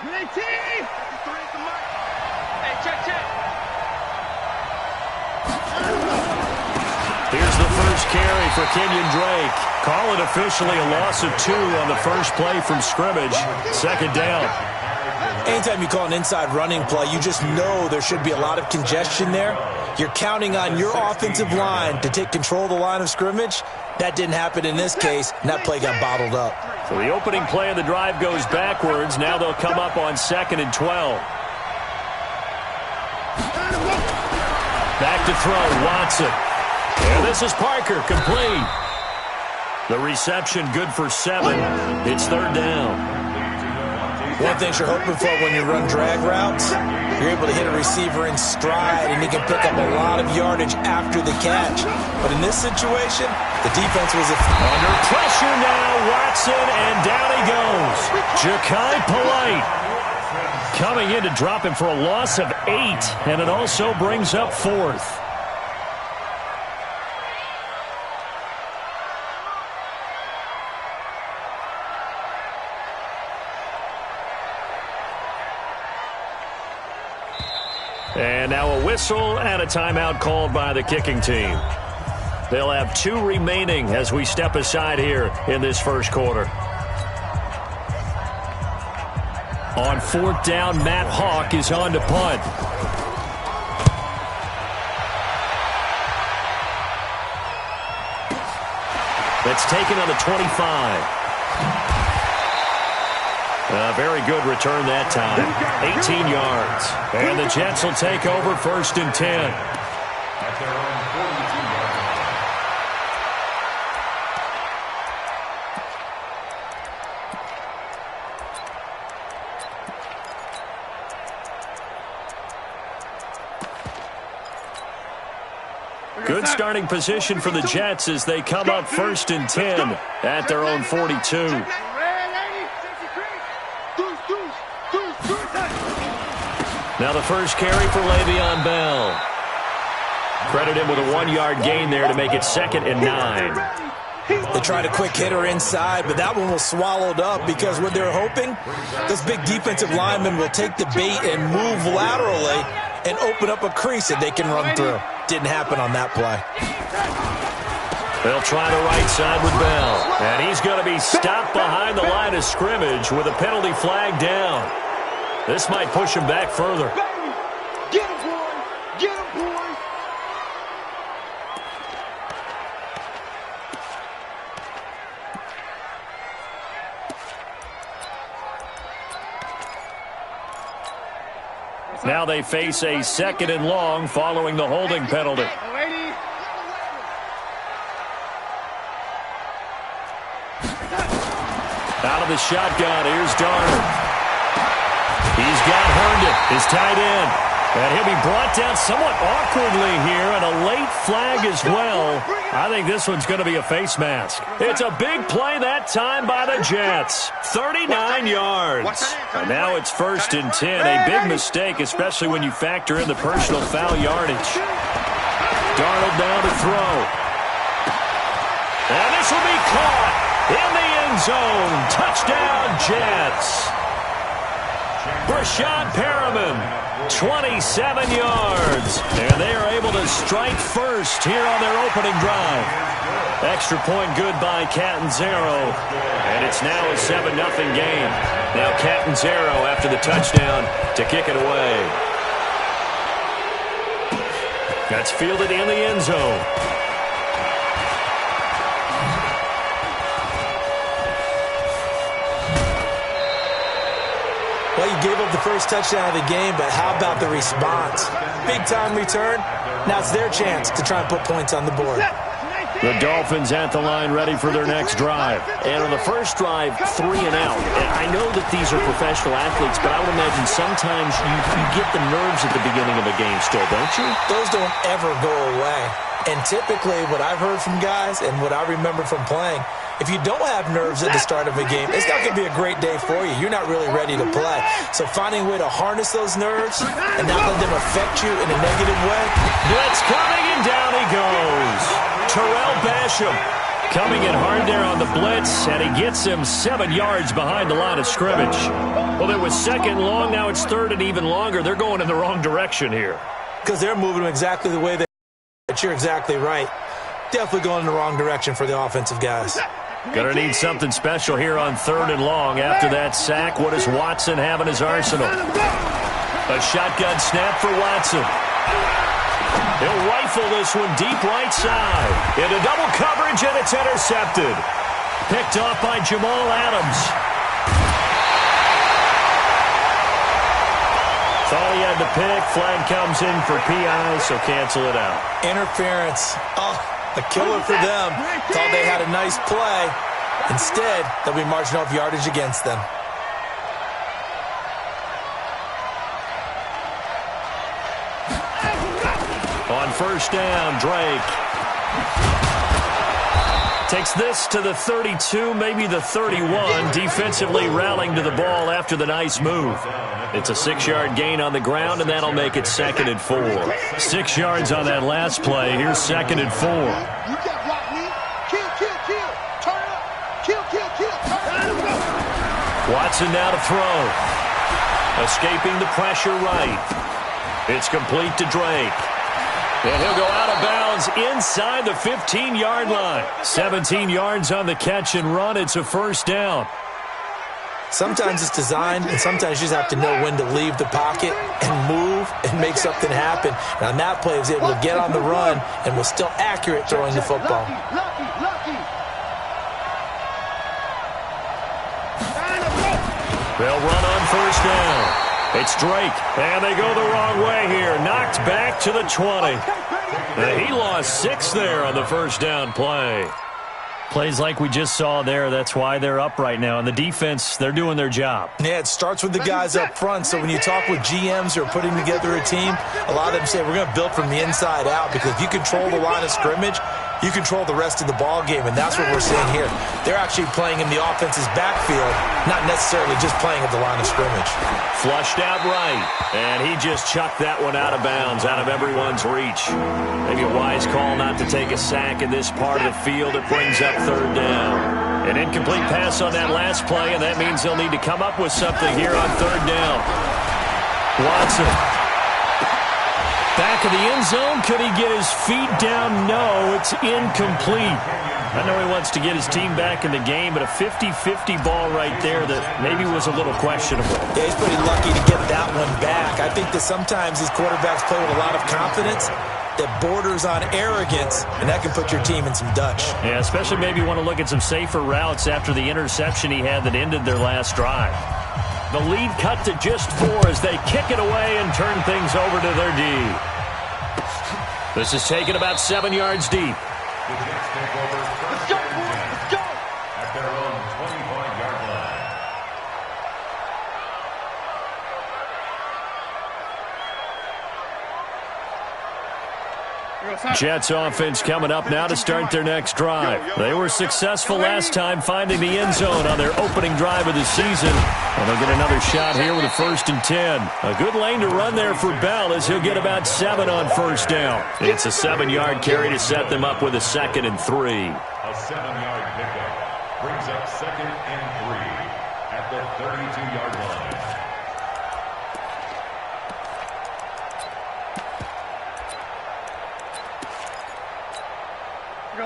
Here's the first carry for Kenyon Drake. Call it officially a loss of 2 on the first play from scrimmage. Second down. Anytime you call an inside running play, you just know there should be a lot of congestion there. You're counting on your offensive line to take control of the line of scrimmage. That didn't happen in this case, and that play got bottled up. So the opening play of the drive goes backwards. Now they'll come up on 2nd and 12. Back to throw, Watson. And this is Parker, complete. The reception good for 7. It's 3rd down. One thing you're hoping for when you run drag routes, you're able to hit a receiver in stride, and he can pick up a lot of yardage after the catch. But in this situation, the defense was under pressure now. Watson, and down he goes. Ja'Kai Polite coming in to drop him for a loss of 8, and it also brings up 4th. And now a whistle and a timeout called by the kicking team. They'll have 2 remaining as we step aside here in this first quarter. On 4th down, Matt Hawk is on to punt. That's taken on the 25. A very good return that time. 18 yards. And the Jets will take over 1st and 10. Good starting position for the Jets as they come up 1st and 10 at their own 42. Now the first carry for Le'Veon Bell. Credit him with a 1-yard gain there to make it 2nd and 9. They tried a quick hitter inside, but that one was swallowed up because what they're hoping, this big defensive lineman will take the bait and move laterally and open up a crease that they can run through. Didn't happen on that play. They'll try the right side with Bell. And he's going to be stopped behind the line of scrimmage with a penalty flag down. This might push him back further. Get him, boy! Get him, boy! Now they face a 2nd and long following the holding penalty. Out of the shotgun, here's Darnold. He's got Herndon, his tight end. And he'll be brought down somewhat awkwardly here, and a late flag as well. I think this one's going to be a face mask. It's a big play that time by the Jets. 39 yards. And now it's 1st and 10. A big mistake, especially when you factor in the personal foul yardage. Darnold now to throw. And this will be caught in the end zone. Touchdown, Jets. Brashad Perriman, 27 yards. And they are able to strike first here on their opening drive. Extra point good by Catanzaro. And it's now a 7-0 game. Now Catanzaro after the touchdown to kick it away. That's fielded in the end zone. Well, you gave up the first touchdown of the game, but how about the response? Big-time return. Now it's their chance to try and put points on the board. The Dolphins at the line ready for their next drive. And on the first drive, 3 and out. I know that these are professional athletes, but I would imagine sometimes you get the nerves at the beginning of a game still, don't you? Those don't ever go away. And typically what I've heard from guys and what I remember from playing, if you don't have nerves at the start of a game, it's not going to be a great day for you. You're not really ready to play. So finding a way to harness those nerves and not let them affect you in a negative way. Blitz coming, and down he goes. Terrell Basham Coming in hard there on the blitz, and he gets him 7 yards behind the line of scrimmage. Well, it was second long. Now it's third and even longer. They're going in the wrong direction here. Because they're moving them exactly the way they – but you're exactly right. Definitely going in the wrong direction for the offensive guys. Going to need something special here on third and long. After that sack, what does Watson have in his arsenal? A shotgun snap for Watson. He'll rifle this one deep right side. Into double coverage, and it's intercepted. Picked off by Jamal Adams. Thought he had the pick. Flag comes in for PI, so cancel it out. Interference. Oh, a killer for them. Thought they had a nice play. Instead, they'll be marching off yardage against them. On first down, Drake takes this to the 32, maybe the 31, defensively rallying to the ball after the nice move. It's a 6-yard gain on the ground, and that'll make it 2nd and 4. 6 yards on that last play. Here's 2nd and 4. You got block me. Kill, kill, kill. Turn up. Kill, kill, kill. Turn up. Watson now to throw. Escaping the pressure right. It's complete to Drake. And he'll go out of bounds inside the 15-yard line. 17 yards on the catch and run. It's a first down. Sometimes it's designed, and sometimes you just have to know when to leave the pocket and move and make something happen. And on that play, he was able to get on the run and was still accurate throwing the football. They'll run on first down. It's Drake, and they go the wrong way here. Knocked back to the 20. He lost 6 there on the first down play. Plays like we just saw there. That's why they're up right now. And the defense, they're doing their job. Yeah, it starts with the guys up front. So when you talk with GMs who are putting together a team, a lot of them say we're going to build from the inside out, because if you control the line of scrimmage, you control the rest of the ball game, and that's what we're seeing here. They're actually playing in the offense's backfield, not necessarily just playing at the line of scrimmage. Flushed out right, and he just chucked that one out of bounds, out of everyone's reach. Maybe a wise call not to take a sack in this part of the field. It brings up third down. An incomplete pass on that last play, and that means they'll need to come up with something here on third down. Watson. Back of the end zone. Could he get his feet down? No, it's incomplete. I know he wants to get his team back in the game, but a 50-50 ball right there that maybe was a little questionable. Yeah, he's pretty lucky to get that one back. I think that sometimes these quarterbacks play with a lot of confidence that borders on arrogance, and that can put your team in some Dutch. Yeah, especially maybe want to look at some safer routes after the interception he had that ended their last drive. The lead cut to just 4 as they kick it away and turn things over to their D. This is taken about 7 yards deep. Let's go, boys. Let's go. At their own 25-yard line. Jets offense coming up now to start their next drive. They were successful last time finding the end zone on their opening drive of the season. And they'll get another shot here with a 1st and 10. A good lane to run there for Bell as he'll get about 7 on first down. It's a 7-yard carry to set them up with a 2nd and 3. A 7-yard pickup brings up 2nd and 3 at the 32-yard line.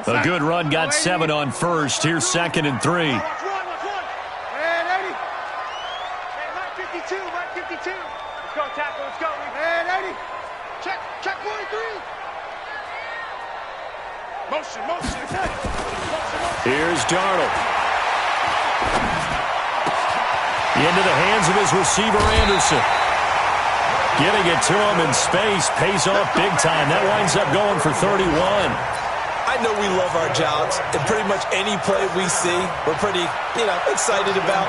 A good run got 7 on first. Here's 2nd and 3. Watch one. And 80. And Mike 52. Mike 52. Let's go, tackle. Let's go. And 80. Check 43. Motion. Here's Darnold. Into the hands of his receiver, Anderson. Getting it to him in space pays off big time. That winds up going for 31. I know we love our jobs, and pretty much any play we see, we're pretty, excited about.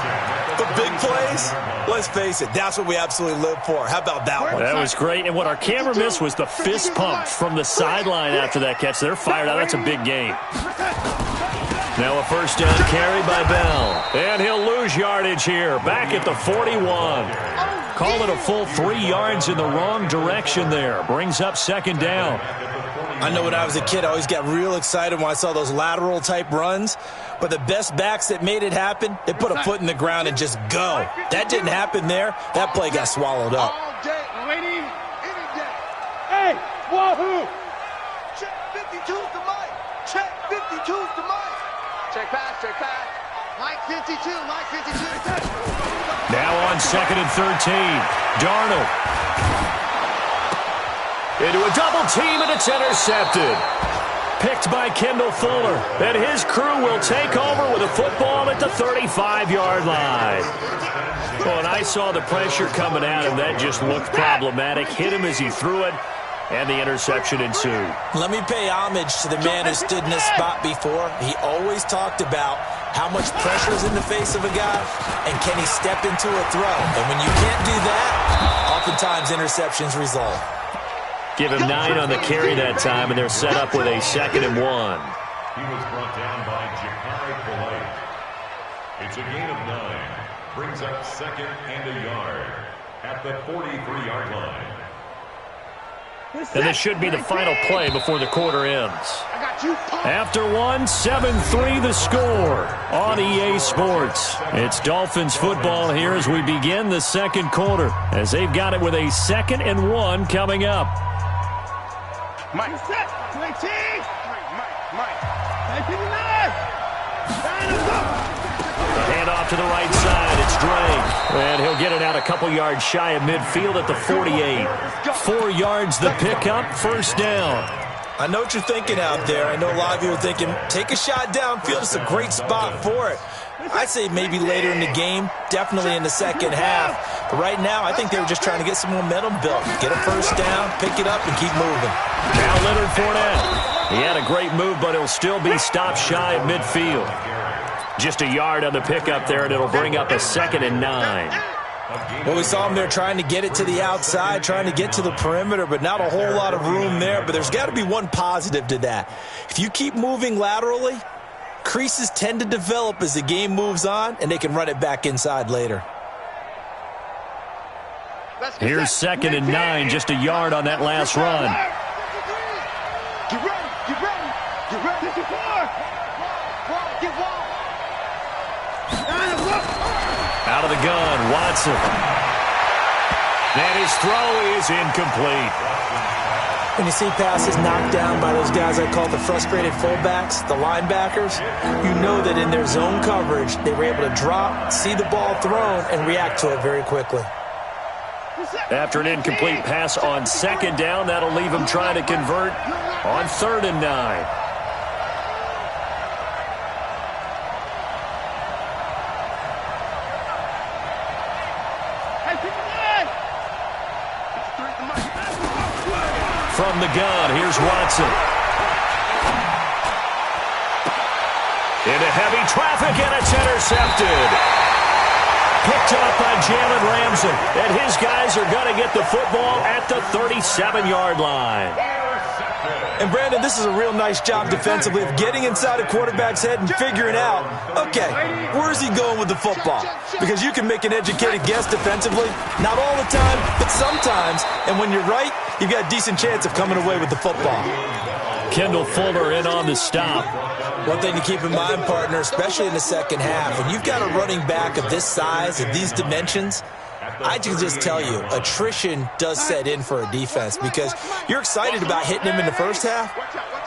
But big plays, let's face it, that's what we absolutely live for. How about that one? That was great, and what our camera missed was the fist pump from the sideline after that catch. They're fired out. That's a big game. Now a first down carry by Bell, and he'll lose yardage here, back at the 41. Call it a full 3 yards in the wrong direction there. Brings up second down. I know when I was a kid, I always got real excited when I saw those lateral-type runs. But the best backs that made it happen, they put a foot in the ground and just go. That didn't happen there. That play got swallowed up. All day, waiting, any day. Hey, wahoo! Check 52's the mic. Check 52's the mic. Check pass, check pass. Mike 52, Mike 52. Now on 2nd and 13. Darnold. Into a double team, and it's intercepted. Picked by Kendall Fuller. And his crew will take over with a football at the 35-yard line. Well, and I saw the pressure coming at him. That just looked problematic. Hit him as he threw it, and the interception ensued. Let me pay homage to the man who stood in this spot before. He always talked about how much pressure is in the face of a guy, and can he step into a throw. And when you can't do that, oftentimes interceptions result. Give him 9 on the carry that time, and they're set up with a 2nd and 1. He was brought down by Ja'Kai Polite. It's a gain of 9. Brings up 2nd and a yard at the 43-yard line. And this should be the final play before the quarter ends. After one, 7-3 the score on EA Sports. It's Dolphins football here as we begin the second quarter, as they've got it with a 2nd and 1 coming up. Mike, set, 19. Mike. 59. The handoff to the right side. It's Dre. And he'll get it out a couple yards shy of midfield at the 48. 4 yards the pickup, first down. I know what you're thinking out there. I know a lot of you are thinking, take a shot downfield. It's a great spot for it. I'd say maybe later in the game, definitely in the second half. But right now, I think they were just trying to get some momentum built. Get a first down, pick it up, and keep moving. Now Leonard Fournette. He had a great move, but he'll still be stopped shy of midfield. Just a yard on the pickup there, and it'll bring up a 2nd and 9. Well, we saw him there trying to get it to the outside, trying to get to the perimeter, but not a whole lot of room there. But there's got to be one positive to that. If you keep moving laterally, creases tend to develop as the game moves on, and they can run it back inside later. Here's 2nd and 9, just a yard on that last run. Get ready. Get ready. Get wall. Out of the gun, Watson. And his throw is incomplete. When you see passes knocked down by those guys I call the frustrated fullbacks, the linebackers, you know that in their zone coverage, they were able to drop, see the ball thrown, and react to it very quickly. After an incomplete pass on 2nd down, that'll leave him trying to convert on 3rd and 9. From the gun, here's Watson. Into heavy traffic, and it's intercepted. Picked up by Jalen Ramsey. And his guys are going to get the football at the 37-yard line. And, Brandon, this is a real nice job defensively of getting inside a quarterback's head and figuring out, okay, where is he going with the football? Because you can make an educated guess defensively. Not all the time, but sometimes. And when you're right, you've got a decent chance of coming away with the football. Kendall Fuller in on the stop. One thing to keep in mind, partner, especially in the second half, when you've got a running back of this size, of these dimensions, I can just tell you, attrition does set in for a defense because you're excited about hitting him in the first half.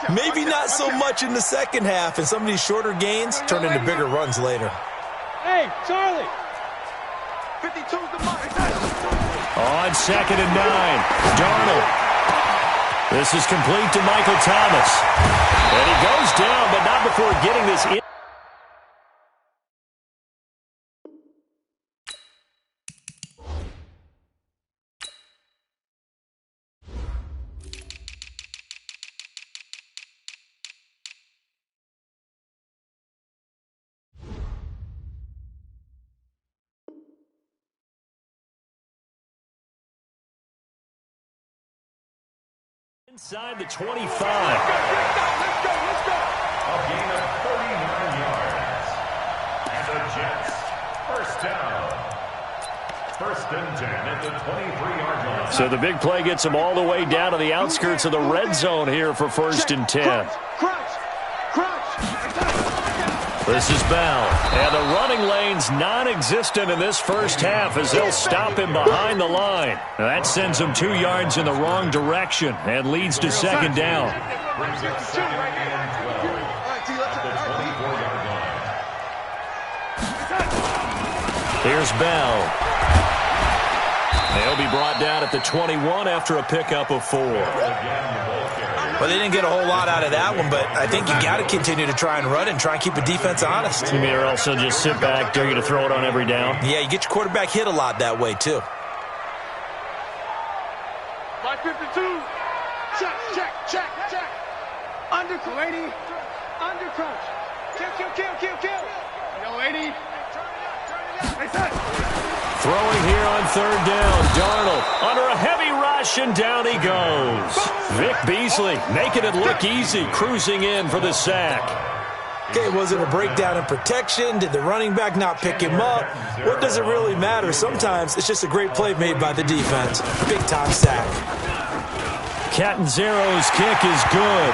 Maybe not so much in the second half, and some of these shorter gains turn into bigger runs later. Hey, Charlie. 52's the mark. On 2nd and 9, Darnold. This is complete to Michael Thomas. And he goes down, but not before getting this in. Inside the 25. Let's go. A gain of 39 yards. And the Jets, first down. First and 10 at the 23-yard line. So the big play gets them all the way down to the outskirts of the red zone here for first and 10. This is Bell. And the running lane's non-existent in this first half as they'll stop him behind the line. Now that sends him 2 yards in the wrong direction and leads to second down. Brings up second and 12 at the 24-yard line. Here's Bell. He'll be brought down at the 21 after a pickup of 4. Well, they didn't get a whole lot out of that one, but I think you got to continue to try and run and try and keep the defense honest. You mean or else they'll just sit back, dare you to throw it on every down? Yeah, you get your quarterback hit a lot that way, too. By 52. Check. Under, lady. Under crunch. Kill. Yo, lady. Throwing here on third down. Darnold under a heavy rush, and down he goes. Vic Beasley making it look easy, cruising in for the sack. Okay, was it a breakdown in protection? Did the running back not pick him up? What does it really matter? Sometimes it's just a great play made by the defense. Big-time sack. Catanzaro's kick is good.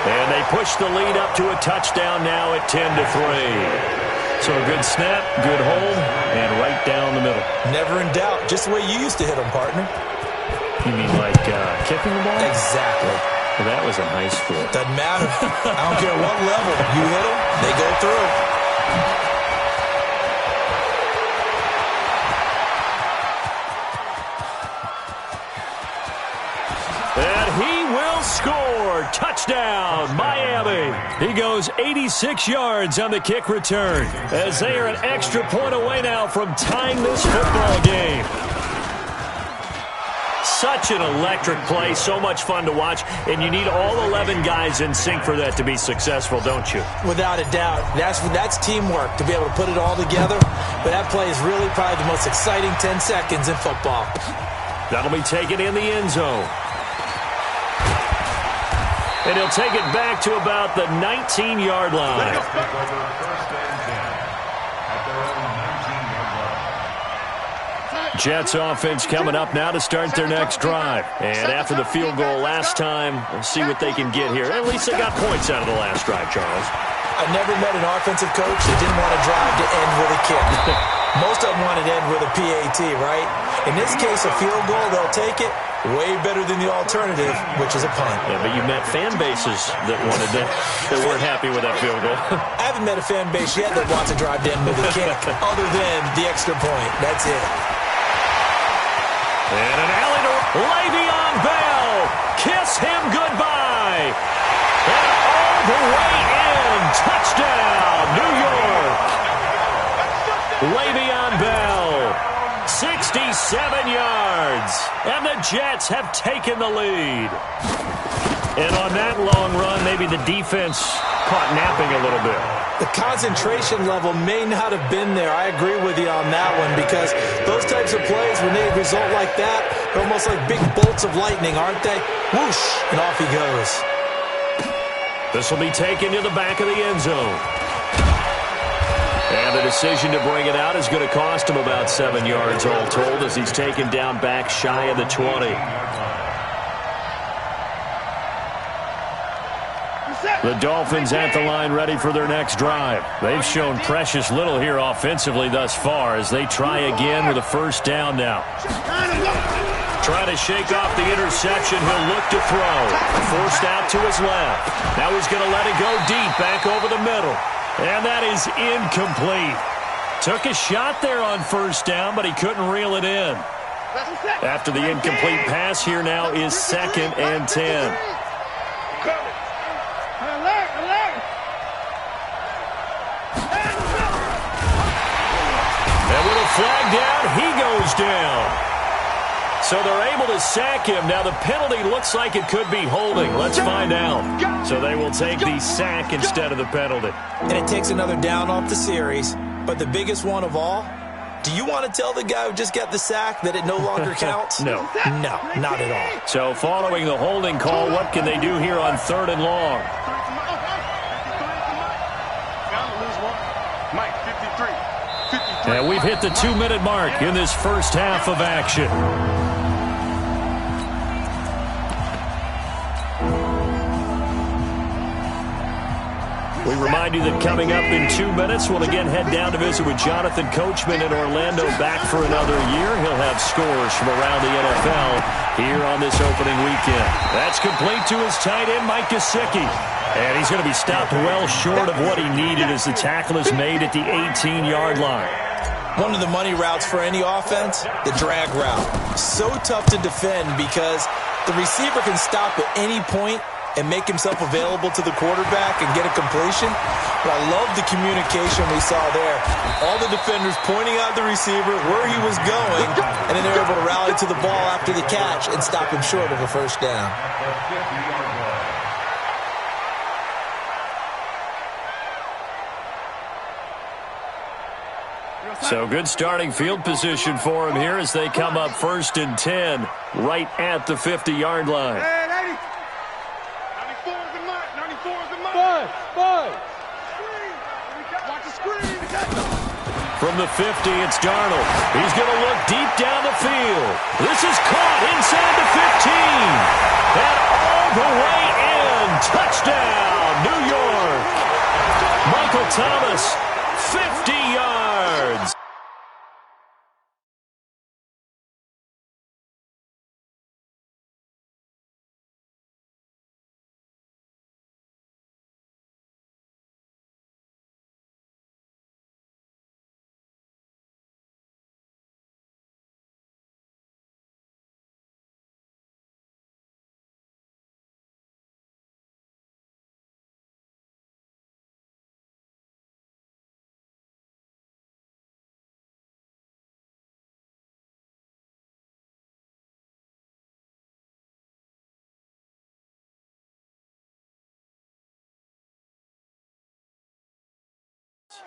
And they push the lead up to a touchdown now at 10-3. So a good snap, good hold, and right down the middle. Never in doubt. Just the way you used to hit them, partner. You mean like kicking the ball? Exactly. Well, that was in high school. Doesn't matter. I don't care what level. You hit them, they go through. And he will score. Touchdown, Miami. He goes 86 yards on the kick return as they are an extra point away now from tying this football game. Such an electric play, so much fun to watch, and you need all 11 guys in sync for that to be successful, don't you? Without a doubt. That's teamwork, to be able to put it all together. But that play is really probably the most exciting 10 seconds in football. That'll be taken in the end zone. And he'll take it back to about the 19-yard line. Jets offense coming up now to start their next drive. And after the field goal last time, we'll see what they can get here. At least they got points out of the last drive, Charles. I never met an offensive coach that didn't want a drive to end with a kick. Most of them want it to end with a PAT, right? In this case, a field goal, they'll take it. Way better than the alternative, which is a punt. Yeah, but you met fan bases that wanted that weren't happy with that field goal. I haven't met a fan base yet that wants a drive to end with a kick, other than the extra point. That's it. And an alley to Le'Veon Bell. Kiss him goodbye. And all the way in. Touchdown, New York. Le'Veon Bell. 67 yards. And the Jets have taken the lead. And on that long run, maybe the defense caught napping a little bit. The concentration level may not have been there. I agree with you on that one, because those types of plays, when they result like that, they're almost like big bolts of lightning, aren't they? Whoosh, and off he goes. This will be taken to the back of the end zone. And the decision to bring it out is going to cost him about 7 yards all told as he's taken down back shy of the 20. The Dolphins at the line ready for their next drive. They've shown precious little here offensively thus far as they try again with a first down now. Trying to shake off the interception. He'll look to throw. Forced out to his left. Now he's going to let it go deep back over the middle. And that is incomplete. Took a shot there on first down, but he couldn't reel it in. After the incomplete pass, here now is 2nd and 10. And with a flag down, he goes down. So they're able to sack him. Now the penalty looks like it could be holding. Let's find out. So they will take the sack instead of the penalty. And it takes another down off the series. But the biggest one of all, do you want to tell the guy who just got the sack that it no longer counts? No. No, not at all. So following the holding call, what can they do here on 3rd and long? And we've hit the 2-minute mark in this first half of action. We remind you that coming up in 2 minutes, we'll again head down to visit with Jonathan Coachman in Orlando, back for another year. He'll have scores from around the NFL here on this opening weekend. That's complete to his tight end, Mike Gesicki. And he's going to be stopped well short of what he needed as the tackle is made at the 18-yard line. One of the money routes for any offense, the drag route. So tough to defend because the receiver can stop at any point and make himself available to the quarterback and get a completion. But I love the communication we saw there. All the defenders pointing out the receiver, where he was going, and then they're able to rally to the ball after the catch and stop him short of a first down. So good starting field position for him here as they come up 1st and 10 right at the 50-yard line. From the 50, it's Darnold. He's going to look deep down the field. This is caught inside the 15. And all the way in. Touchdown, New York. Michael Thomas, 50 yards.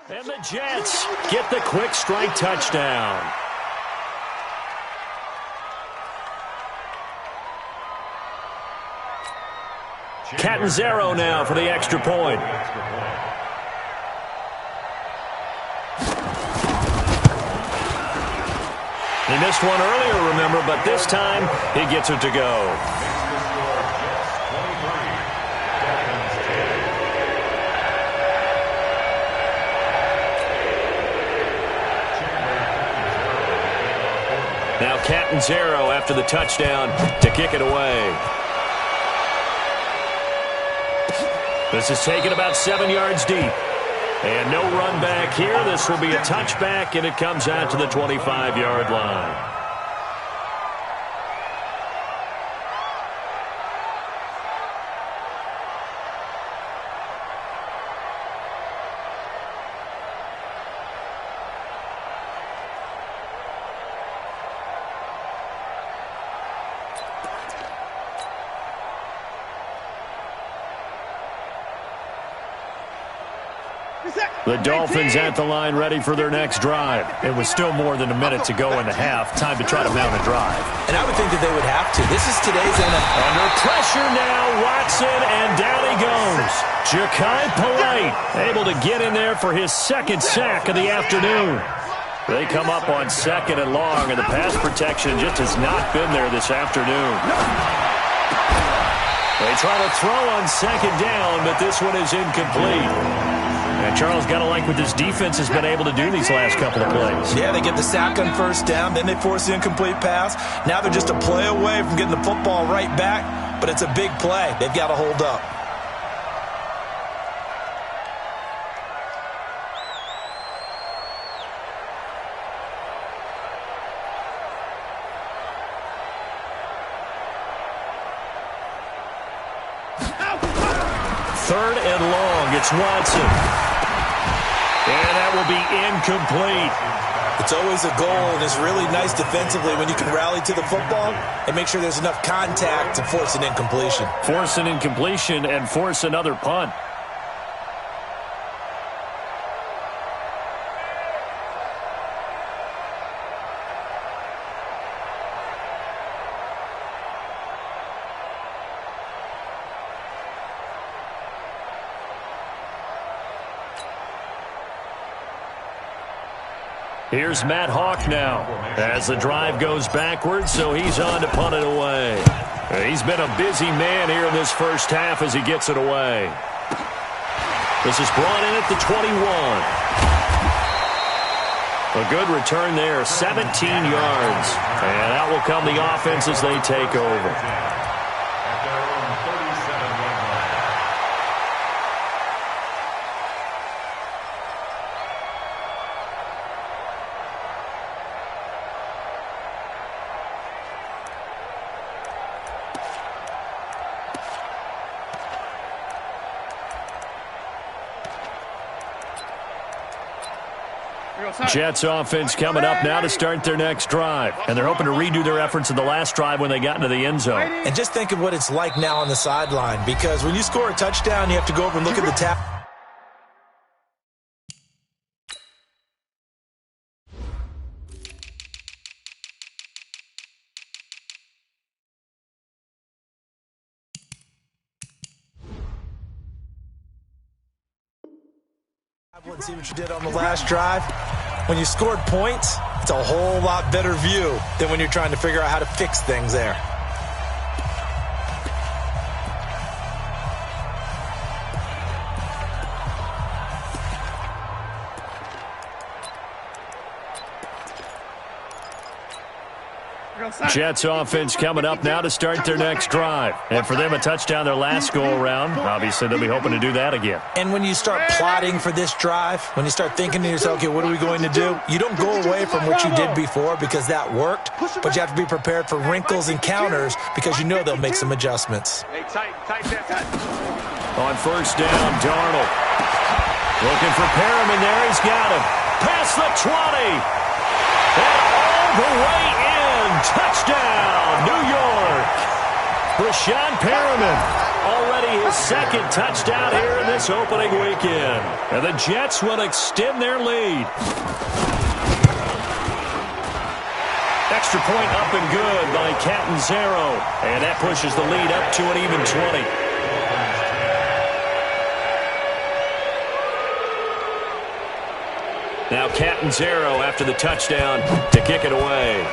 And the Jets get the quick strike touchdown. Catanzaro now for the extra point. He missed one earlier, remember, but this time he gets it to go. Now Catanzaro after the touchdown to kick it away. This is taken about 7 yards deep. And no run back here. This will be a touchback, and it comes out to the 25-yard line. The Dolphins at the line ready for their next drive. It was still more than a minute to go in the half. Time to try to mount a drive. And I would think that they would have to. This is today's NFL. Under pressure now, Watson, and down he goes. Ja'Kai Polite able to get in there for his second sack of the afternoon. They come up on 2nd and long, and the pass protection just has not been there this afternoon. They try to throw on 2nd down, but this one is incomplete. And Charles, got to like what this defense has been able to do these last couple of plays. Yeah, they get the sack on 1st down, then they force the incomplete pass. Now they're just a play away from getting the football right back, but it's a big play. They've got to hold up. Third and long, it's Watson. And that will be incomplete. It's always a goal, and it's really nice defensively when you can rally to the football and make sure there's enough contact to force an incompletion. Force an incompletion and force another punt. Here's Matt Hawk now as the drive goes backwards, so he's on to punt it away. He's been a busy man here in this first half as he gets it away. This is brought in at the 21. A good return there, 17 yards. And out will come the offense as they take over. Jets offense coming up now to start their next drive. And they're hoping to redo their efforts in the last drive when they got into the end zone. And just think of what it's like now on the sideline, because when you score a touchdown, you have to go over and look at the tap. See what you did on the last drive. When you scored points, it's a whole lot better view than when you're trying to figure out how to fix things there. Jets offense coming up now to start their next drive. And for them, a touchdown their last go-around. Obviously, they'll be hoping to do that again. And when you start plotting for this drive, when you start thinking to yourself, okay, what are we going to do? You don't go away from what you did before because that worked, but you have to be prepared for wrinkles and counters because you know they'll make some adjustments. On first down, Darnold. Looking for Perriman there. He's got him. Past the 20. And all the way in. Touchdown, New York. Rashawn Perriman, already his second touchdown here in this opening weekend. And the Jets will extend their lead. Extra point up and good by Catanzaro. And that pushes the lead up to an even 20. Now Catanzaro after the touchdown to kick it away.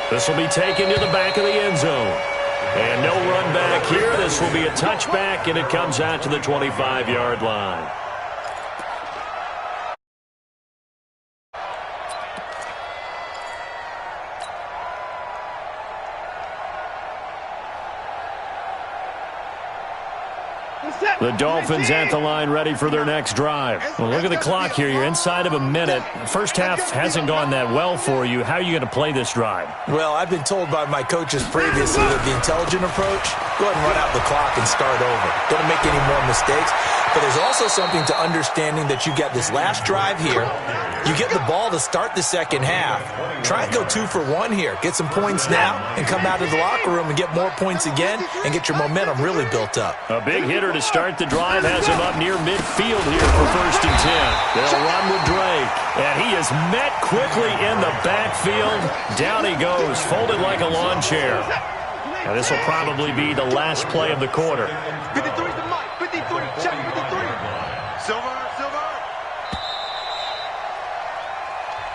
This will be taken to the back of the end zone. And no run back here. This will be a touchback, and it comes out to the 25-yard line. The Dolphins at the line ready for their next drive. Well, look at the clock here. You're inside of a minute. The first half hasn't gone that well for you. How are you going to play this drive? Well, I've been told by my coaches previously that the intelligent approach, go ahead and run out the clock and start over. Don't make any more mistakes. But there's also something to understanding that you got this last drive here. You get the ball to start the second half. Try and go 2 for 1 here. Get some points now and come out of the locker room and get more points again and get your momentum really built up. A big hitter to start the drive has him up near midfield here for 1st and 10. They'll run with Drake. And he is met quickly in the backfield. Down he goes, folded like a lawn chair. And this will probably be the last play of the quarter. 53's the mic. 53. Check 53. Silver.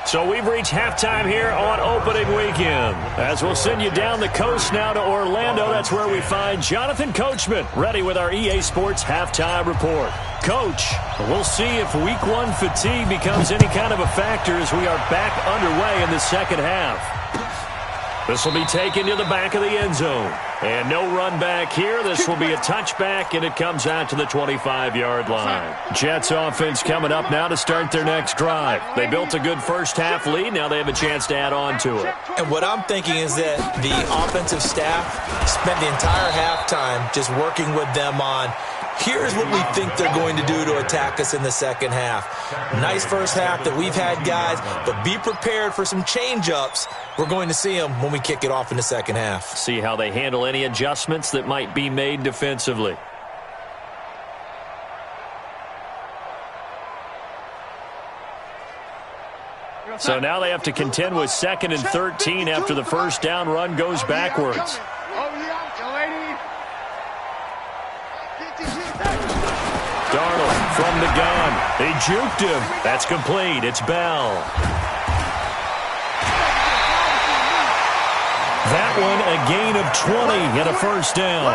So we've reached halftime here on opening weekend. As we'll send you down the coast now to Orlando, that's where we find Jonathan Coachman ready with our EA Sports halftime report. Coach, we'll see if week 1 fatigue becomes any kind of a factor as we are back underway in the second half. This will be taken to the back of the end zone. And no run back here. This will be a touchback, and it comes out to the 25-yard line. Jets offense coming up now to start their next drive. They built a good first half lead. Now they have a chance to add on to it. And what I'm thinking is that the offensive staff spent the entire halftime just working with them on, here's what we think they're going to do to attack us in the second half. Nice first half that we've had, guys, but be prepared for some change-ups. We're going to see them when we kick it off in the second half. See how they handle any adjustments that might be made defensively. So now they have to contend with 2nd and 13 after the first down run goes backwards. Darnold from the gun. They juked him. That's complete. It's Bell. That one a gain of 20 and a first down.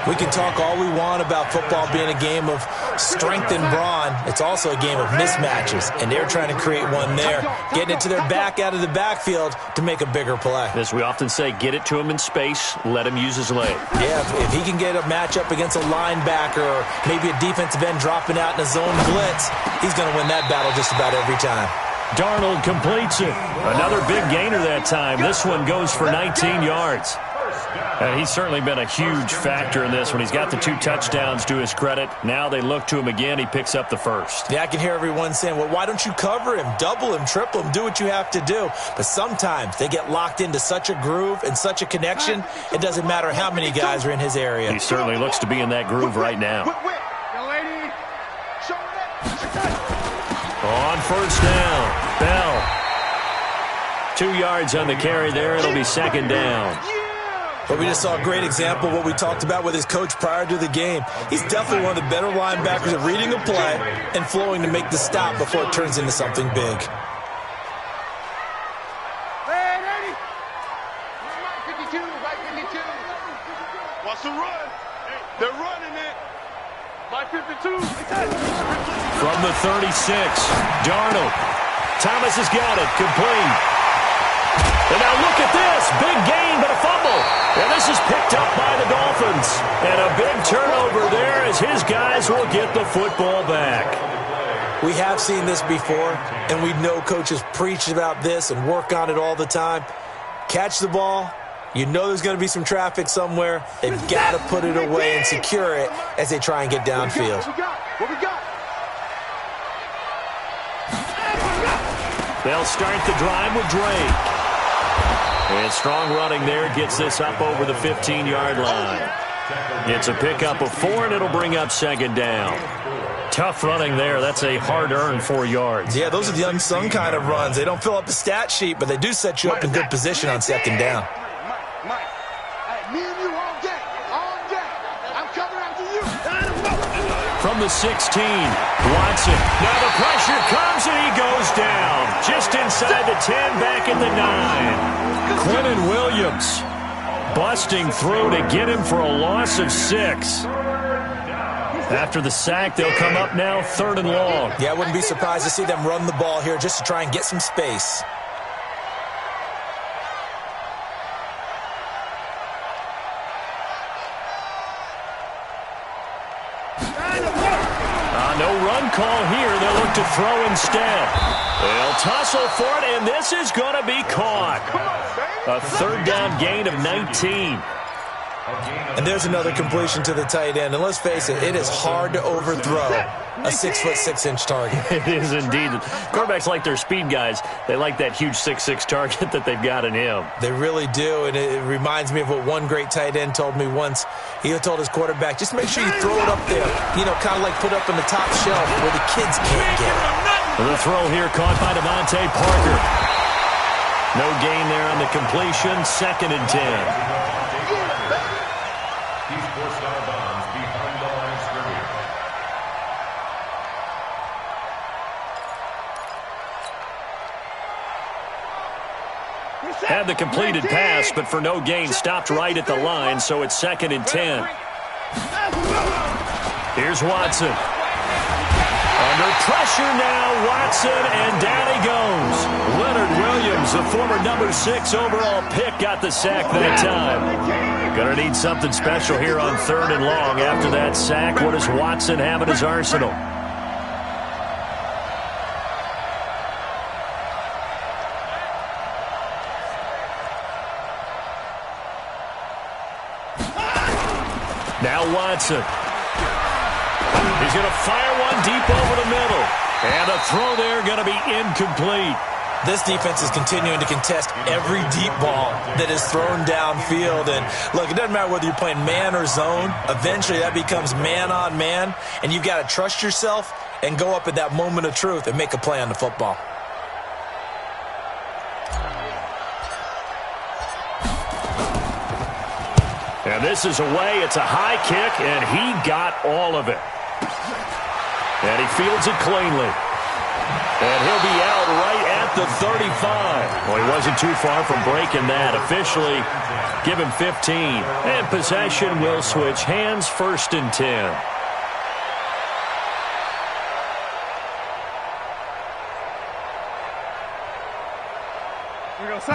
We can talk all we want about football being a game of strength and brawn. It's also a game of mismatches, and they're trying to create one there, getting it to their back out of the backfield to make a bigger play. As we often say, get it to him in space, let him use his leg. Yeah, if he can get a matchup against a linebacker or maybe a defensive end dropping out in a zone blitz, he's going to win that battle just about every time. Darnold completes it. Another big gainer that time. This one goes for 19 yards. And he's certainly been a huge factor in this when he's got the 2 touchdowns to his credit. Now they look to him again. He picks up the first. Yeah, I can hear everyone saying, well, why don't you cover him, double him, triple him, do what you have to do. But sometimes they get locked into such a groove and such a connection, it doesn't matter how many guys are in his area. He certainly looks to be in that groove right now. On first down, Bell. 2 yards on the carry there. It'll be second down. But we just saw a great example of what we talked about with his coach prior to the game. He's definitely one of the better linebackers at reading a play and flowing to make the stop before it turns into something big. Wants to run. They're running it. My 52. From the 36, Darnold. Thomas has got it. Complete. And now look at this. Big gain, but a fumble. And this is picked up by the Dolphins. And a big turnover there as his guys will get the football back. We have seen this before, and we know coaches preach about this and work on it all the time. Catch the ball. You know there's going to be some traffic somewhere. They've got to put it away and secure it as they try and get downfield. What we got? They'll start the drive with Drake. And strong running there gets this up over the 15-yard line. It's a pickup of 4, and it'll bring up second down. Tough running there. That's a hard-earned 4 yards. Yeah, those are the unsung kind of runs. They don't fill up the stat sheet, but they do set you up in good position on second down. Mike, hey, me and you all day. I'm coming after you. From the 16, Watson. Now the pressure comes, and he goes down. Just inside the 10, back in the 9. Quentin Williams busting through to get him for a loss of 6. After the sack, they'll come up now 3rd and long. Yeah, I wouldn't be surprised to see them run the ball here just to try and get some space. No run call here. They'll look to throw instead. They'll tussle for it, and this is going to be caught. A 3rd down gain of 19. And there's another completion to the tight end. And let's face it, it is hard to overthrow a 6'6" target. It is indeed. Quarterbacks like their speed guys. They like that huge 6'6" target that they've got in him. They really do, and it reminds me of what one great tight end told me once. He told his quarterback, just make sure you throw it up there, you know, kind of like put up in the top shelf where the kids can't get it. The throw here caught by Devontae Parker. No gain there on the completion. 2nd and 10. He's forced out of bounds behind the line of scrimmage. Had the completed pass, but for no gain, stopped right at the line, so it's 2nd and 10. Here's Watson. Under pressure now, Watson, and down he goes. Leonard Williams, the former number 6 overall pick, got the sack that time. Gonna need something special here on 3rd and long. After that sack, what does Watson have in his arsenal? Now Watson. He's going to fire one deep over the middle. And a throw there going to be incomplete. This defense is continuing to contest every deep ball that is thrown downfield. And look, it doesn't matter whether you're playing man or zone. Eventually that becomes man on man. And you've got to trust yourself and go up at that moment of truth and make a play on the football. And this is away. It's a high kick, and he got all of it. And he fields it cleanly. And he'll be out right at the 35. Well, he wasn't too far from breaking that. Officially, give him 15. And possession will switch hands, 1st and 10.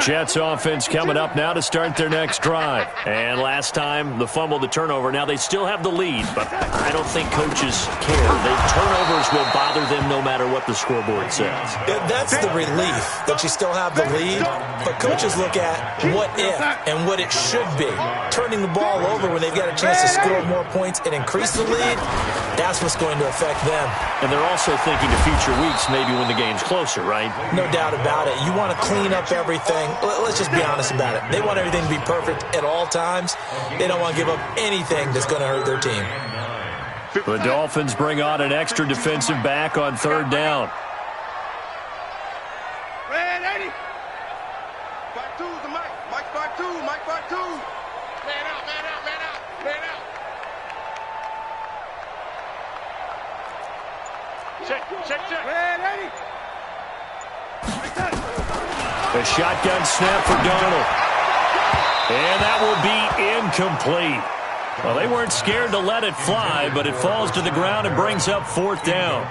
Jets offense coming up now to start their next drive. And last time, the fumble, the turnover. Now they still have the lead, but I don't think coaches care. The turnovers will bother them no matter what the scoreboard says. Yeah, that's the relief that you still have the lead, but coaches look at what if and what it should be. Turning the ball over when they've got a chance to score more points and increase the lead, that's what's going to affect them. And they're also thinking to future weeks, maybe when the game's closer, right? No doubt about it. You want to clean up everything. Let's just be honest about it. They want everything to be perfect at all times. They don't want to give up anything that's going to hurt their team. The Dolphins bring on an extra defensive back on 3rd down. Red 80. 5-2's the Mike. Mike 5-2. Mike 5-2. Man out, man out, man out, man out. Check. Red 80. A shotgun snap for Darnold. And that will be incomplete. Well, they weren't scared to let it fly, but it falls to the ground and brings up 4th down.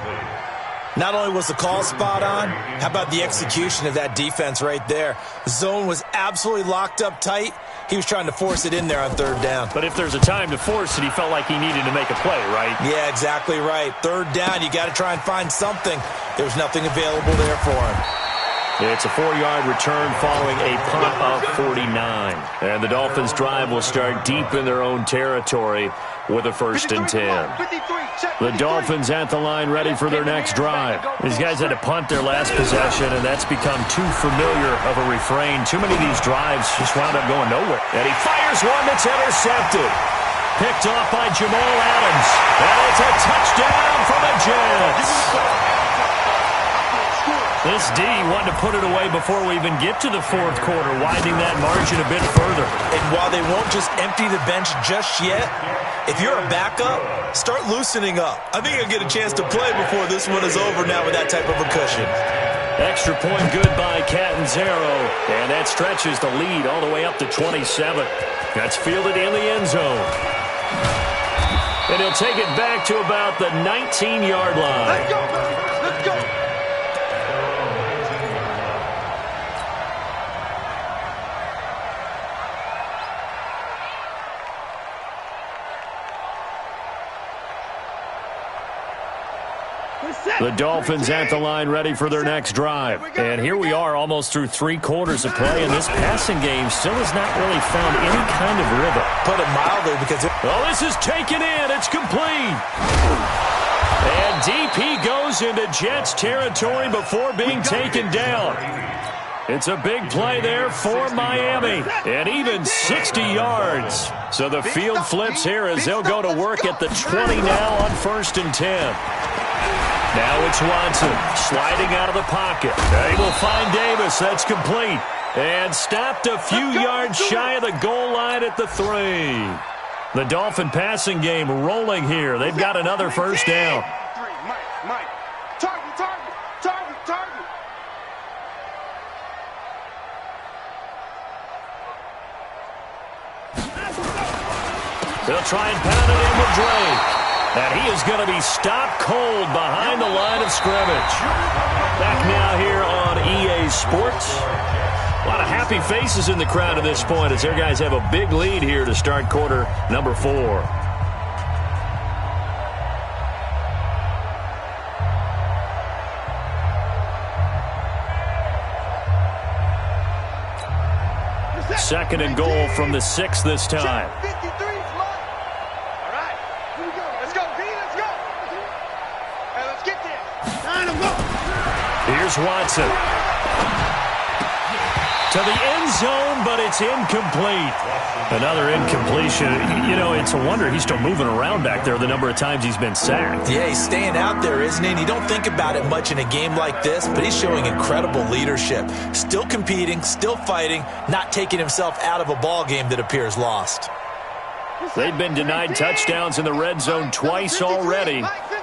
Not only was the call spot on, how about the execution of that defense right there? The zone was absolutely locked up tight. He was trying to force it in there on 3rd down. But if there's a time to force it, he felt like he needed to make a play, right? Yeah, exactly right. 3rd down, you got to try and find something. There was nothing available there for him. It's a 4-yard return following a punt of 49. And the Dolphins' drive will start deep in their own territory with a 1st and 10. The Dolphins at the line ready for their next drive. These guys had to punt their last possession, and that's become too familiar of a refrain. Too many of these drives just wound up going nowhere. And he fires one that's intercepted. Picked off by Jamal Adams. And it's a touchdown for the Jets. This D wanted to put it away before we even get to the 4th quarter, widening that margin a bit further. And while they won't just empty the bench just yet, if you're a backup, start loosening up. I think you'll get a chance to play before this one is over now with that type of a cushion. Extra point good by Catanzaro, and that stretches the lead all the way up to 27. That's fielded in the end zone. And he'll take it back to about the 19-yard line. Let's go, baby. Let's go. The Dolphins at the line ready for their next drive. And here we are almost through 3 quarters of play, and this passing game still has not really found any kind of rhythm. Put it mildly because... This is taken in. It's complete. And DP goes into Jets territory before being taken down. It's a big play there for Miami, and even 60 yards. So the field flips here as they'll go to work at the 20 now on 1st and 10. Now it's Watson sliding out of the pocket. They will find Davis. That's complete. And stopped a few yards shy of the goal line at the 3. The Dolphin passing game rolling here. They've got another 1st down. Mike. Target. They'll try and pound it in with Drake. And he is going to be stopped cold behind the line of scrimmage. Back now here on EA Sports. A lot of happy faces in the crowd at this point as their guys have a big lead here to start quarter number 4. Second and goal from the 6 this time. Here's Watson. To the end zone, but it's incomplete. Another incompletion. You know, it's a wonder he's still moving around back there the number of times he's been sacked. Yeah, he's staying out there, isn't he? And you don't think about it much in a game like this, but he's showing incredible leadership. Still competing, still fighting, not taking himself out of a ball game that appears lost. They've been denied touchdowns in the red zone twice already.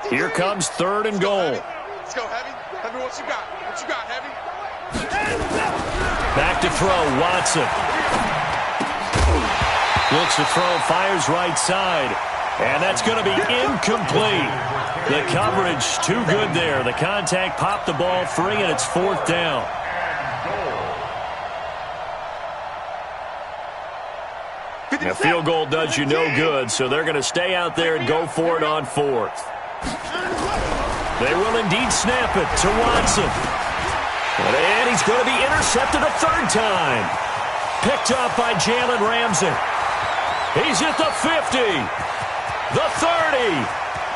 Here comes 3rd and goal. Let's go, Heavy. Heavy, what you got? What you got, Heavy? Back to throw, Watson. Looks to throw, fires right side. And that's going to be incomplete. The coverage too good there. The contact popped the ball free, and it's 4th down. A field goal does you no good, so they're going to stay out there and go for it on 4th. They will indeed snap it to Watson. And he's going to be intercepted a 3rd time. Picked up by Jalen Ramsey. He's at the 50, the 30,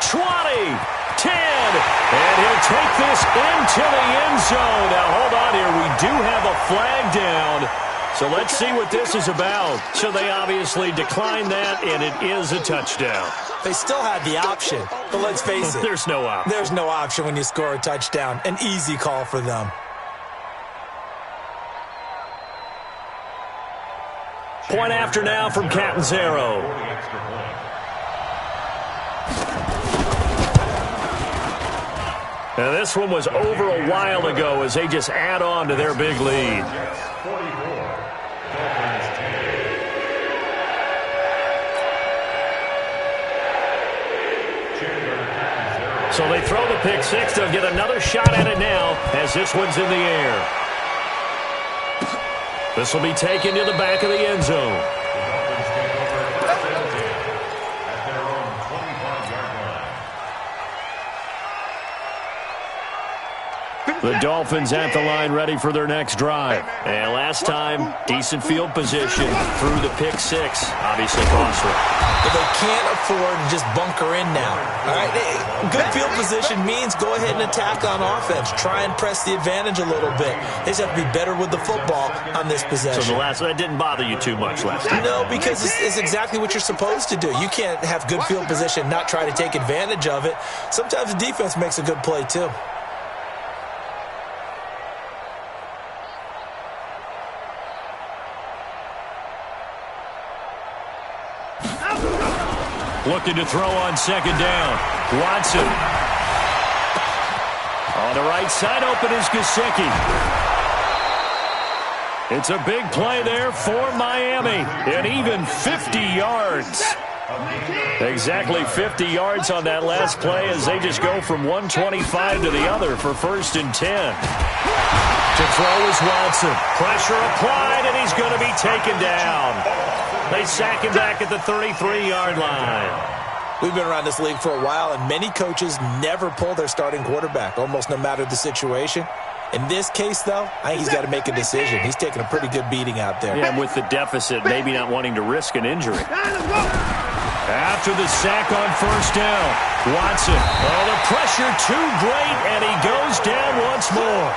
20, 10, and he'll take this into the end zone. Now, hold on here. We do have a flag down, so let's see what this is about. So they obviously declined that, and it is a touchdown. They still had the option, but let's face it. There's no option. There's no option when you score a touchdown. An easy call for them. Point after now from Catanzaro. Now this one was over a while ago as they just add on to their big lead. So they throw the pick six. They'll get another shot at it now as this one's in the air. This will be taken to the back of the end zone. The Dolphins at the line ready for their next drive. And last time, decent field position through the pick six. Obviously costly. But they can't afford to just bunker in now. All right, good field position means go ahead and attack on offense. Try and press the advantage a little bit. They just have to be better with the football on this possession. So that didn't bother you too much last time? No, because it's exactly what you're supposed to do. You can't have good field position, not try to take advantage of it. Sometimes the defense makes a good play too. Looking to throw on 2nd down. Watson. On the right side, open is Gesicki. It's a big play there for Miami. And even 50 yards. Exactly 50 yards on that last play as they just go from 125 to the other for 1st and 10. To throw is Watson. Pressure applied, and he's going to be taken down. They sack him back at the 33-yard line. We've been around this league for a while, and many coaches never pull their starting quarterback, almost no matter the situation. In this case, though, I think he's got to make a decision. He's taking a pretty good beating out there. Yeah, and with the deficit, maybe not wanting to risk an injury. After the sack on 1st down, Watson. Oh, the pressure too great, and he goes down once more.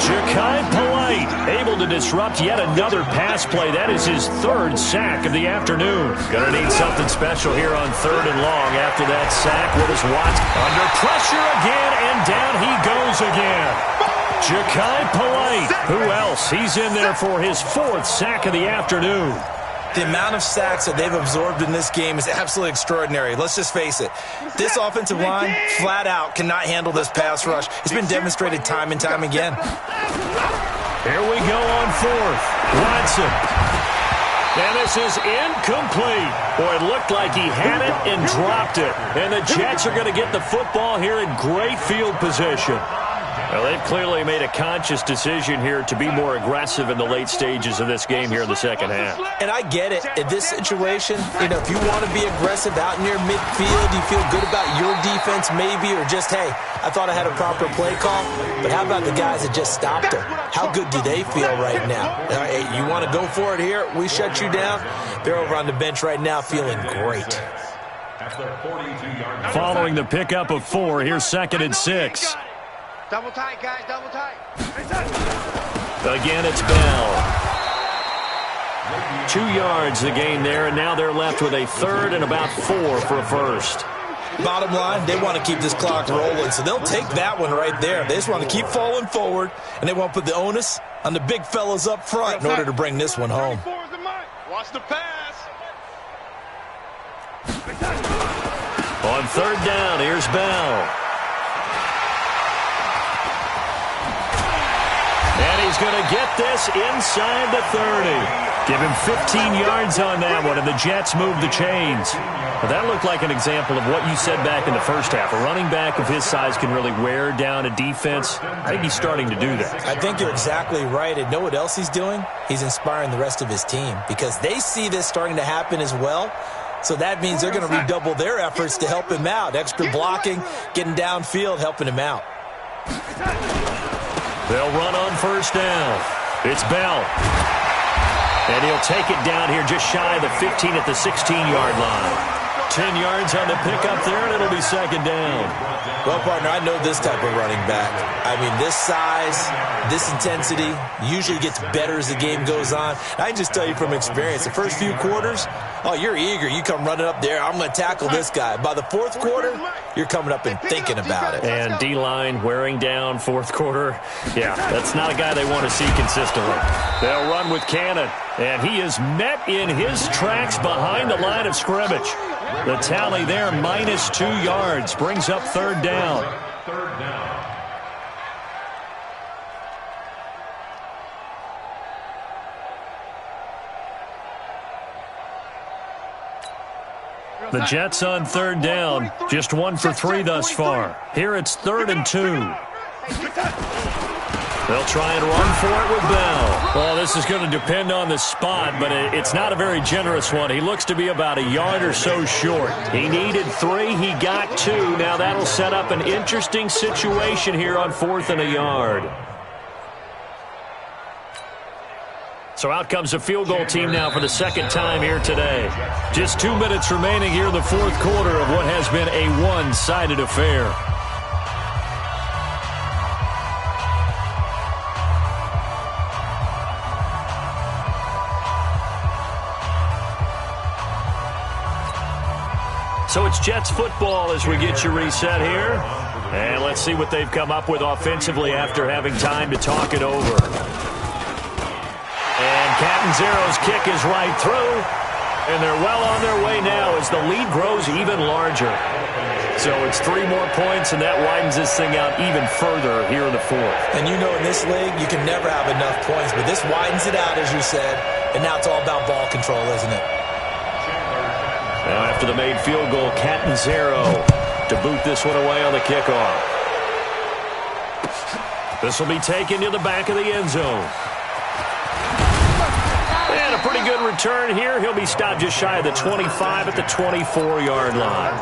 Ja'Kai Polite able to disrupt yet another pass play. That is his 3rd sack of the afternoon. Gonna need something special here on 3rd and long after that sack. What is Watson? Under pressure again, and down he goes again. Ja'Kai Polite. Who else? He's in there for his 4th sack of the afternoon. The amount of sacks that they've absorbed in this game is absolutely extraordinary. Let's just face it. This offensive line, flat out, cannot handle this pass rush. It's been demonstrated time and time again. Here we go on 4th. Watson. And this is incomplete. Boy, it looked like he had it and dropped it. And the Jets are going to get the football here in great field position. Well, they've clearly made a conscious decision here to be more aggressive in the late stages of this game here in the 2nd half. And I get it. In this situation, if you want to be aggressive out near midfield, you feel good about your defense maybe, or just, hey, I thought I had a proper play call. But how about the guys that just stopped them? How good do they feel right now? Hey, you want to go for it here? We shut you down. They're over on the bench right now feeling great. Following the pickup of 4, here's 2nd and 6. Double tight, guys, double tight. Again, it's Bell. 2 yards the gain there, and now they're left with a 3rd and about 4 for a 1st. Bottom line, they want to keep this clock rolling, so they'll take that one right there. They just want to keep falling forward, and they want to put the onus on the big fellas up front in order to bring this one home. Watch the pass. On 3rd down, here's Here's Bell. And he's going to get this inside the 30. Give him 15 yards on that one, and the Jets move the chains. Well, that looked like an example of what you said back in the first half. A running back of his size can really wear down a defense. I think he's starting to do that. I think you're exactly right. And know what else he's doing? He's inspiring the rest of his team because they see this starting to happen as well. So that means they're going to redouble their efforts to help him out. Extra blocking, getting downfield, helping him out. They'll run on first down. It's Bell. And he'll take it down here just shy of the 15 at the 16-yard line. 10 yards on the pickup there, and it'll be second down. Well, partner, I know this type of running back. I mean, this size, this intensity usually gets better as the game goes on. I can just tell you from experience, the first few quarters, oh, you're eager. You come running up there, I'm going to tackle this guy. By the fourth quarter, you're coming up and thinking about it. And D-line wearing down fourth quarter. Yeah, that's not a guy they want to see consistently. They'll run with Cannon, and he is met in his tracks behind the line of scrimmage. The tally there, -2 yards, brings up third down. The Jets on third down, just 1 for 3 thus far. Here it's 3rd and 2. They'll try and run for it with Bell. Well, this is going to depend on the spot, but it's not a very generous one. He looks to be about a yard or so short. He needed 3. He got 2. Now that'll set up an interesting situation here on 4th and a yard. So out comes the field goal team now for the second time here today. Just 2 minutes remaining here in the fourth quarter of what has been a one-sided affair. So it's Jets football as we get you reset here. And let's see what they've come up with offensively after having time to talk it over. And Catanzaro's kick is right through. And they're well on their way now as the lead grows even larger. So it's 3 more points, and that widens this thing out even further here in the fourth. And you know in this league, you can never have enough points. But this widens it out, as you said. And now it's all about ball control, isn't it? Now after the made field goal, Catanzaro to boot this one away on the kickoff. This will be taken to the back of the end zone. And a pretty good return here. He'll be stopped just shy of the 25 at the 24-yard line.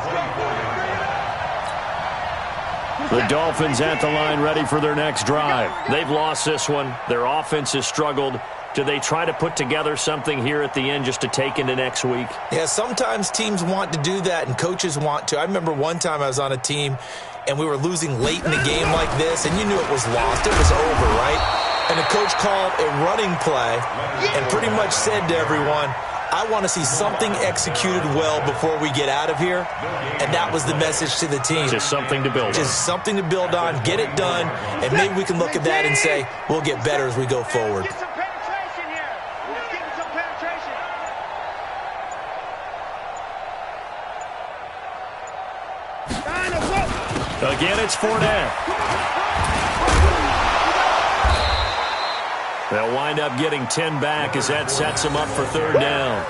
The Dolphins at the line ready for their next drive. They've lost this one. Their offense has struggled. Do they try to put together something here at the end just to take into next week? Yeah, sometimes teams want to do that and coaches want to. I remember one time I was on a team and we were losing late in a game like this, and you knew it was lost. It was over, right? And the coach called a running play and pretty much said to everyone, I want to see something executed well before we get out of here. And that was the message to the team. Just something to build on. Just something to build on, get it done, and maybe we can look at that and say, we'll get better as we go forward. Again, it's Fournette. They'll wind up getting 10 back as that sets them up for third down.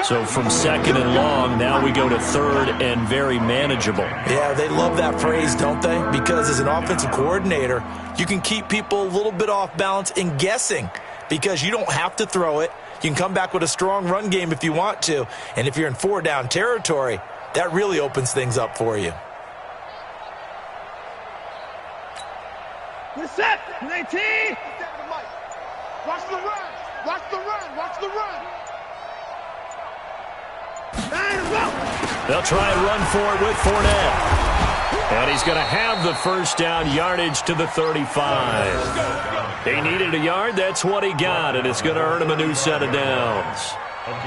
So from second and long, now we go to third and very manageable. Yeah, they love that phrase, don't they? Because as an offensive coordinator, you can keep people a little bit off balance and guessing because you don't have to throw it. You can come back with a strong run game if you want to. And if you're in 4-down territory, that really opens things up for you. We're set. 19. Watch the run. Watch the run. Watch the run. They'll try and run for it with Fournette. And he's going to have the first down yardage to the 35. He needed a yard. That's what he got, and it's going to earn him a new set of downs.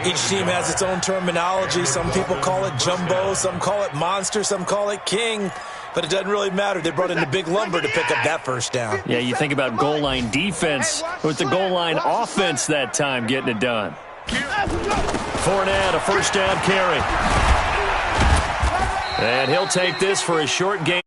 Each team has its own terminology. Some people call it jumbo, some call it monster, some call it king. But it doesn't really matter. They brought in the big lumber to pick up that first down. Yeah, you think about goal line defense with the goal line offense that time getting it done. Fournette, a first down carry. And he'll take this for a short gain.